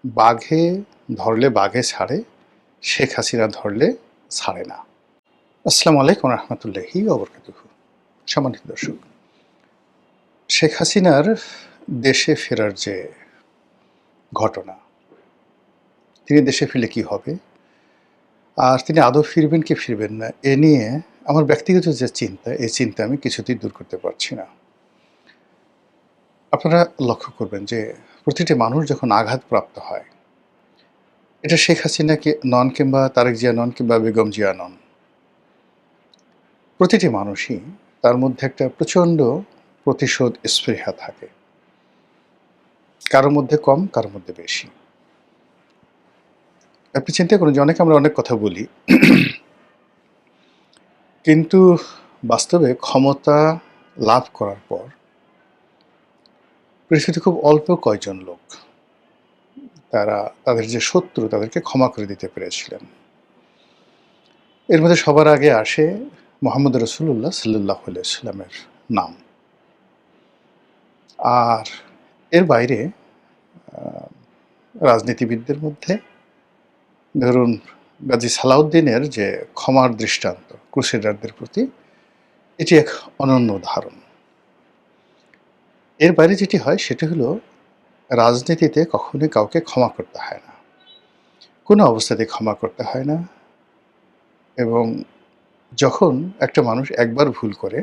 বাঘে ধরলে বাঘে ছাড়ে, শেখ হাসিনা ধরলে ছাড়ে না। আসসালামু আলাইকুম রহমতুল্লাহি ওয়া বারাকাতুহু। সম্মানিত দর্শক, শেখ হাসিনার দেশে ফেরার যে ঘটনা, তিনি দেশে ফিরলে কি হবে, আর তিনি আদৌ ফিরবেন কি ফিরবেন না, এ নিয়ে আমার ব্যক্তিগত যে চিন্তা, এই চিন্তা আমি কিছুতেই দূর করতে পারছি না। আপনারা লক্ষ্য করবেন যে প্রতিটি মানুষ যখন আঘাতপ্রাপ্ত হয়, এটা শেখ হাসিনা নন, কিংবা তারেক জিয়া নন, কিংবা বেগম জিয়া নন, প্রতিটি মানুষই তার মধ্যে একটা প্রচণ্ড প্রতিশোধ স্পৃহা থাকে, কারোর মধ্যে কম, কারোর মধ্যে বেশি। আপনি চিন্তা করুন যে আমরা অনেক কথা বলি, কিন্তু বাস্তবে ক্ষমতা লাভ করার পর পৃথিবীতে খুব অল্প কয়জন লোক তারা তাদের যে শত্রু তাদেরকে ক্ষমা করে দিতে পেরেছিলেন। এর মধ্যে সবার আগে আসে মোহাম্মদ রসুল্লাহ সাল্লাহ সাল্লামের নাম। আর এর বাইরে রাজনীতিবিদদের মধ্যে ধরুন গাজী সালাউদ্দিনের যে ক্ষমার দৃষ্টান্ত ক্রুসেডারদের প্রতি, এটি এক অনন্য উদাহরণ। এর বাইরে যেটি হয় সেটি হলো, রাজনীতিতে কখনোই কাউকে ক্ষমা করতে হয় না, কোনো অবস্থাতে ক্ষমা করতে হয় না। এবং যখন একটা মানুষ একবার ভুল করে,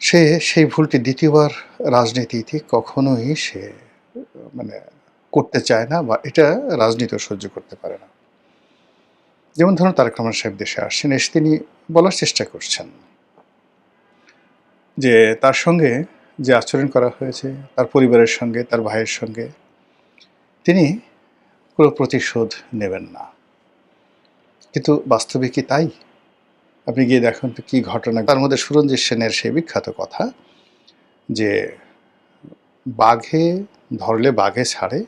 সে সেই ভুলটি দ্বিতীয়বার রাজনীতিতে কখনোই সে মানে করতে চায় না, বা এটা রাজনীতিও সহ্য করতে পারে না। যেমন ধরুন তারেক রহমান সাহেব দেশে আসছেন, এসে তিনি বলার চেষ্টা করছেন যে তার সঙ্গে যে আচরণ করা হয়েছে, তার পরিবারের সঙ্গে, তার ভাইয়ের সঙ্গে, তিনি কোনো প্রতিশোধ নেবেন না। কিন্তু বাস্তবে কি তাই? আপনি গিয়ে দেখুন তো কী ঘটনা। তার মধ্যে সুরঞ্জিত সেনের সেই বিখ্যাত কথা যে বাঘে ধরলে বাঘে ছাড়ে,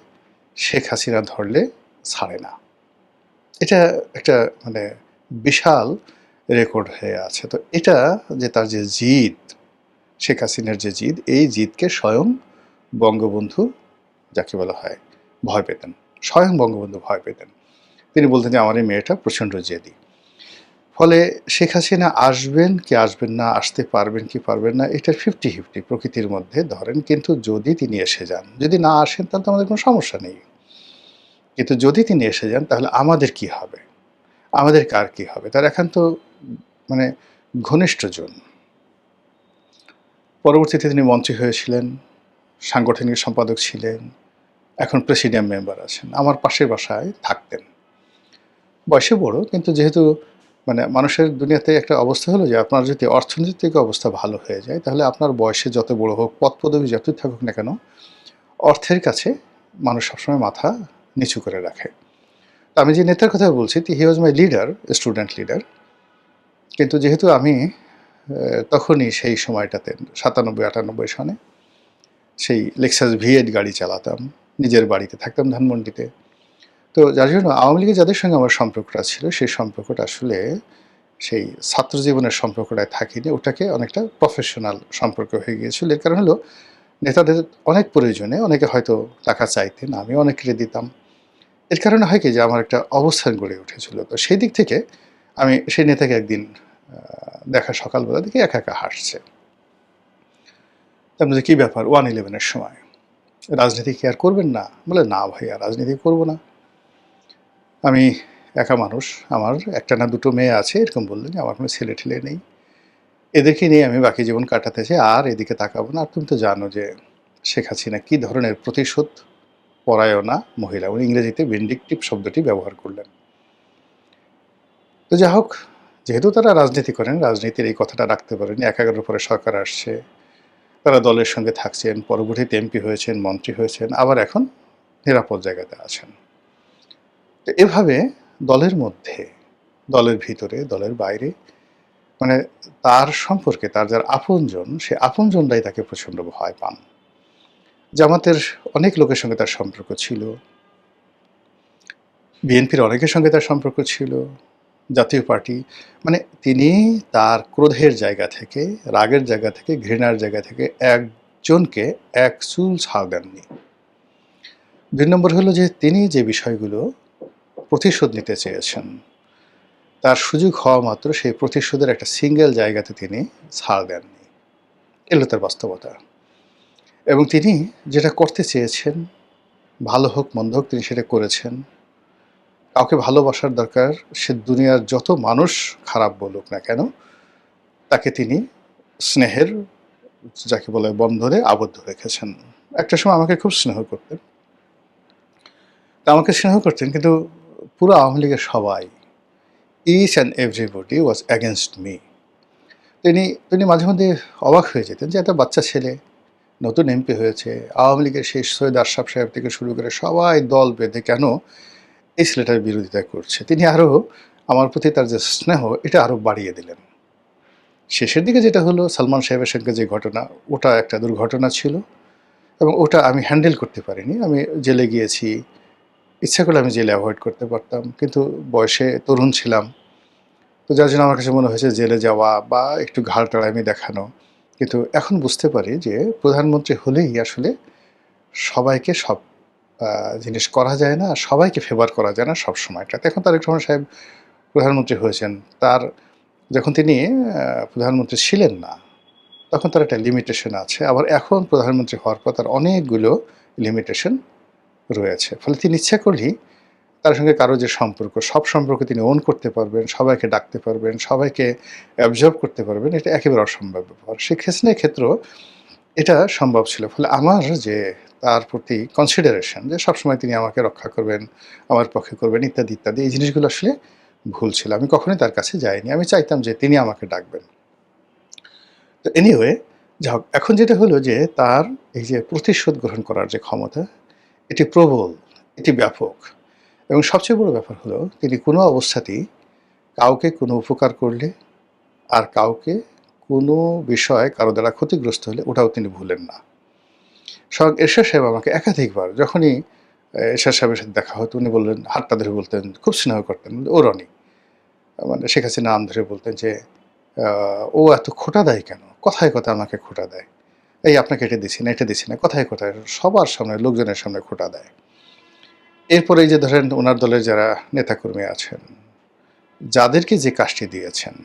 শেখ হাসিনা ধরলে ছাড়ে না। এটা একটা বিশাল রেকর্ড হয়ে আছে। তো এটা যে তার যে জিদ, শেখ হাসিনার যে জিদ, এই জিদকে স্বয়ং বঙ্গবন্ধু, যাকে বলা হয়, ভয় পেতেন। স্বয়ং বঙ্গবন্ধু ভয় পেতেন। তিনি বলতেন যে আমার এই মেয়েটা প্রচণ্ড জেদি। ফলে শেখ হাসিনা আসবেন কি আসবেন না, আসতে পারবেন কি পারবেন না, এটার 50-50 প্রকৃতির মধ্যে ধরেন। কিন্তু যদি তিনি এসে যান, যদি না আসেন তাহলে তো আমাদের কোনো সমস্যা নেই। কিন্তু যদি তিনি এসে যান তাহলে আমাদের কি হবে, আমাদের কার কি হবে। তার একান্ত মানে ঘনিষ্ঠজন। পরবর্তীতে তিনি মন্ত্রী হয়েছিলেন, সাংগঠনিক সম্পাদক ছিলেন, এখন প্রেসিডিয়াম মেম্বার আছেন। আমার পাশের বাসায় থাকতেন। বয়সে বড়, কিন্তু যেহেতু মানুষের দুনিয়াতে একটা অবস্থা হলো যে আপনার যদি অর্থনৈতিক অবস্থা ভালো হয়ে যায়, তাহলে আপনার বয়সে যত বড় হোক, পদ পদবি যতই থাকুক না কেন, অর্থের কাছে মানুষ সবসময় মাথা নিচু করে রাখে। তো আমি যে নেতার কথা বলছি, হি ওয়াজ মাই লিডার, স্টুডেন্ট লিডার। কিন্তু যেহেতু আমি তখনই সেই সময়টাতে 97-98 সনে সেই লেক্সাস V8 গাড়ি চালাতাম, নিজের বাড়িতে থাকতাম ধানমন্ডিতে। তো যার জন্য আওয়ামী লীগের যাদের সঙ্গে আমার সম্পর্কটা ছিল, সেই সম্পর্কটা আসলে সেই ছাত্র জীবনের সম্পর্কটায় থাকিনি, ওটাকে অনেকটা প্রফেশনাল সম্পর্ক হয়ে গিয়েছিল। এর কারণ হলো, নেতাদের অনেক প্রয়োজনে অনেকে হয়তো টাকা চাইতেন, আমি অনেকেরই দিতাম। এর কারণে হয় কি যে আমার একটা অবস্থান গড়ে উঠেছিল। তো সেই দিক থেকে আমি সেই নেতাকে একদিন দেখা, সকালবেলা দেখি একা একা হাসছে। তার মধ্যে কী ব্যাপার, 1/11 সময়, রাজনীতি কি আর করবেন না? বলে, না ভাইয়া, রাজনীতি করবো না। আমি একা মানুষ, আমার একটা না দুটো মেয়ে আছে, এরকম বললেন। আমার কোনো ছেলে ঠেলে নেই, এদেরকে নিয়ে আমি বাকি জীবন কাটাতে চাই, আর এদিকে তাকাবো না। আর তুমি তো জানো যে শেখ হাসিনা কী ধরনের প্রতিশোধ পরায়ণা মহিলা। উনি ইংরেজিতে ভিন্ডিকটিভ শব্দটি ব্যবহার করলেন। তো যা হোক, যেহেতু তারা রাজনীতি করেন, রাজনীতির এই কথাটা রাখতে পারেন। 11 পরে সরকার আসছে, তারা দলের সঙ্গে থাকছেন, পরবর্তীতে MP হয়েছেন, মন্ত্রী হয়েছেন, আবার এখন নিরাপদ জায়গাতে আছেন। তো এভাবে দলের মধ্যে, দলের ভিতরে, দলের বাইরে, তার সম্পর্কে তার যারা আপনজন, সে আপনজনরাই তাকে প্রচণ্ড ভয় পান। জামাতের অনেক লোকের সঙ্গে তার সম্পর্ক ছিল, বিএনপির অনেকের সঙ্গে তার সম্পর্ক ছিল, জাতীয় পার্টি। তিনি তার ক্রোধের জায়গা থেকে, রাগের জায়গা থেকে, ঘৃণার জায়গা থেকে একজনকে এক চুল ছাড় দেননি। ২ নম্বর হলো যে তিনি যে বিষয়গুলো প্রতিশোধ নিতে চেয়েছেন, তার সুযোগ হওয়া মাত্র সেই প্রতিশোধের একটা সিঙ্গেল জায়গাতে তিনি ছাড় দেননি। এলো তার বাস্তবতা। এবং তিনি যেটা করতে চেয়েছেন, ভালো হোক মন্দ হোক তিনি সেটা করেছেন। কাউকে ভালোবাসার দরকার, সে দুনিয়ার যত মানুষ খারাপ বলুক না কেন, তাকে তিনি স্নেহের যাকে বলে বন্ধনে আবদ্ধ রেখেছেন। একটা সময় আমাকে খুব স্নেহ করতেন। তা আমাকে স্নেহ করতেন কিন্তু পুরো আওয়ামী লীগের সবাই, each and everybody was against me. তিনি মাঝে মধ্যে অবাক হয়ে যেতেন যে একটা বাচ্চা ছেলে নতুন এমপি হয়েছে, আওয়ামী লীগের সেই সৈয়দ আশরাফ সাহেব থেকে শুরু করে সবাই দল বেঁধে কেন এই ছেলেটার বিরোধিতা করছে। তিনি আরও আমার প্রতি তার যে স্নেহ এটা আরও বাড়িয়ে দিলেন। শেষের দিকে যেটা হলো সালমান সাহেবের সঙ্গে যে ঘটনা, ওটা একটা দুর্ঘটনা ছিল এবং ওটা আমি হ্যান্ডেল করতে পারিনি। আমি জেলে গিয়েছি, ইচ্ছা করলে আমি জেলে অ্যাভয়েড করতে পারতাম, কিন্তু বয়সে তরুণ ছিলাম। তো যার জন্য আমার কাছে মনে হয়েছে জেলে যাওয়া বা একটু ঘাড় টাড়ামি দেখানো। কিন্তু এখন বুঝতে পারি যে প্রধানমন্ত্রী হলেই আসলে সবাইকে সব জিনিস করা যায় না, আর সবাইকে ফেভার করা যায় না সব সময়টাতে। এখন তারেক রহমান সাহেব প্রধানমন্ত্রী হয়েছেন, তার যখন তিনি প্রধানমন্ত্রী ছিলেন না, তখন তার একটা লিমিটেশন আছে। আবার এখন প্রধানমন্ত্রী হওয়ার পর তার অনেকগুলো লিমিটেশন রয়েছে। ফলে তিনি ইচ্ছা করলেই তার সঙ্গে কারো যে সম্পর্ক, সব সম্পর্ক তিনি ওন করতে পারবেন, সবাইকে ডাকতে পারবেন, সবাইকে অ্যাবজর্ব করতে পারবেন। এটা একেবারে অসম্ভব ব্যাপার। শেখ হাসিনার ক্ষেত্রেও এটা সম্ভব ছিল। ফলে আমার যে তার প্রতি কনসিডারেশন যে সবসময় তিনি আমাকে রক্ষা করবেন, আমার পক্ষে করবেন ইত্যাদি, ইত্যাদি, এই জিনিসগুলো আসলে ভুল ছিল। আমি কখনোই তার কাছে যাইনি। আমি চাইতাম যে তিনি আমাকে ডাকবেন। তো এনিওয়ে, যাই হোক, এখন যেটা হলো যে তার এই যে প্রতিশোধ গ্রহণ করার যে ক্ষমতা, এটি প্রবল, এটি ব্যাপক। এবং সবচেয়ে বড় ব্যাপার হলো তিনি কোনো অবস্থাতেই কাউকে কোনো উপকার করলে আর কাউকে কোনো বিষয় কারো দ্বারা ক্ষতিগ্রস্ত হলে ওটাও তিনি ভুলেন না। স্বয়ং এরশাদ সাহেব আমাকে একাধিকবার যখনই এরশাদ সাহেবের সাথে দেখা হতো উনি বললেন, হাতটা ধরে বলতেন, খুব স্নেহ করতেন, ও রনি, মানে শেখ হাসিনা নাম ধরে বলতেন যে ও এত খোঁটা দেয় কেন, কথায় কথায় আমাকে খোঁটা দেয়, এই আপনাকে এটা দিছি না, এটা দিছি না, কথায় কথায় সবার সামনে লোকজনের সামনে খোঁটা দেয়। এরপরে এই যে ধরেন ওনার দলের যারা নেতাকর্মী আছেন, যাদেরকে যে কাজটি দিয়েছেন,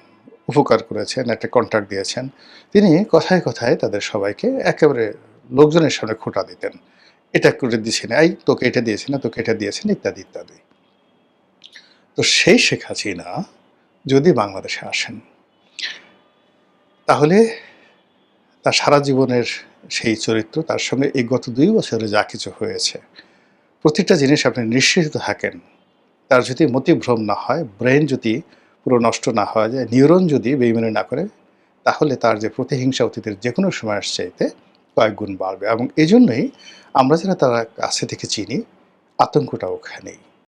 উপকার করেছেন, একটা কন্ট্রাক্ট দিয়েছেন, তিনি কথায় কথায় তাদের সবাইকে একেবারে লোকজনের সামনে খোঁটা দিতেন। এটা করে দিছি না, এই তোকে এটা দিয়েছি না, তোকে এটা দিয়েছি না, ইত্যাদি, ইত্যাদি। তো সেই শেখ হাসিনা যদি বাংলাদেশে আসেন, তাহলে তার সারা জীবনের সেই চরিত্র, তার সঙ্গে এই গত ২ বছরে যা কিছু হয়েছে, প্রতিটা জিনিস আপনি নিশ্চিত থাকেন, তার যদি মতিভ্রম না হয়, ব্রেন যদি পুরো নষ্ট না হয়ে যায়, নিউরন যদি বেইমানি না করে, তাহলে তার যে প্রতিহিংসা অতীতের যেকোনো সময়ের চাইতে কয়েক গুণ বাড়বে। এবং এজন্যই আমরা যারা তার কাছে থেকে চিনি, আতঙ্কটা ওখানেই।